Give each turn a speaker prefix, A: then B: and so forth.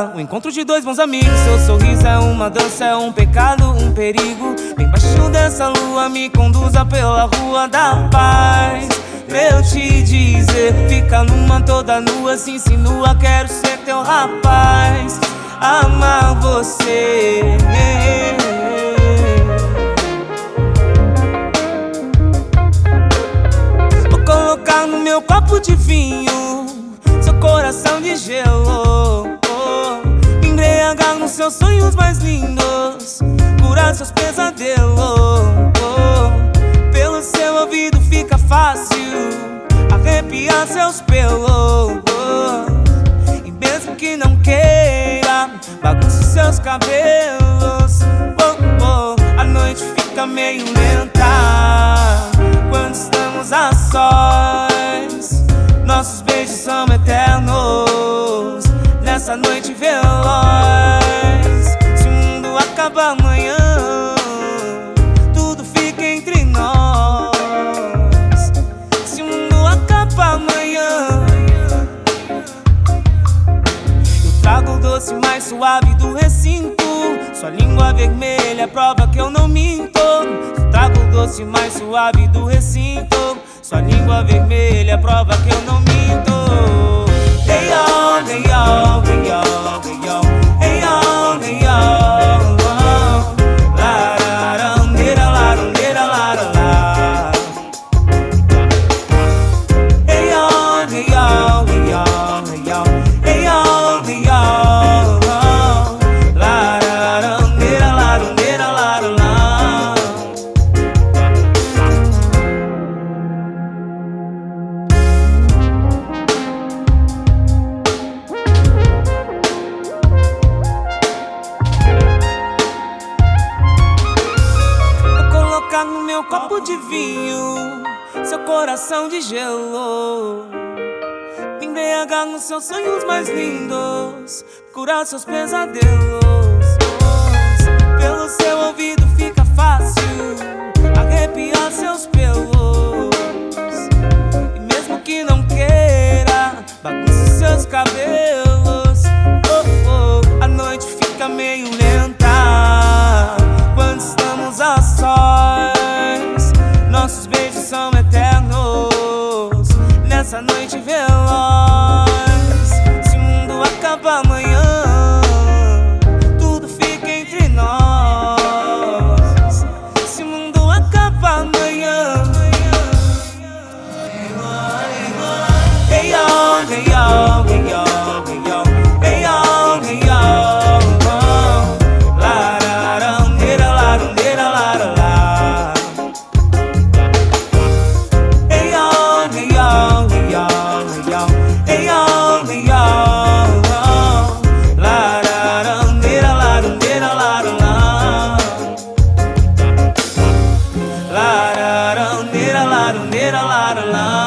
A: dança, o encontro de dois bons amigos. Seu sorriso é uma dança, é um pecado, um perigo. Bem baixinho dessa lua, me conduza pela rua da paz. Pra eu te dizer, fica numa toda nua, se insinua, quero ser teu rapaz. Amar você. Vou colocar no meu copo de vinho seu coração de gelo, me embriagar nos seus sonhos mais lindos, curar seus pesadelos. Pelo seu ouvido fica fácil arrepiar seus pelos, e mesmo que não queira, bagunce seus cabelos. A noite fica meio lenta quando estamos a sós. Nossos beijos são eternos nessa noite veloz. Se o mundo acaba amanhã, tudo fica entre nós. Se o mundo acaba amanhã, eu trago o doce mais suave do recinto. Sua língua vermelha é prova que eu não minto. Eu trago o doce mais suave do recinto. Sua língua vermelha é prova que eu não minto. Hey yo, hey yo, hey yo, hey yo, hey yo, hey yo. La la la, nera la la la. Hey yo, hey yo, hey yo, hey yo, hey yo, hey yo. La la la, nera la la. No meu copo de vinho seu coração de gelo, me embriagar nos seus sonhos mais lindos, curar seus pesadelos. Pelo seu ouvido fica fácil arrepiar seus pelos, e mesmo que não queira, bagunce seus cabelos. A noite fica meio lenta quando estamos a sós. Nossos beijos são eternos nessa noite veloz. Se o mundo acaba amanhã, tudo fica entre nós. Se o mundo acaba amanhã, hey yo, hey yo, hey yo, hey yo, hey yo, hey yo. La la la la.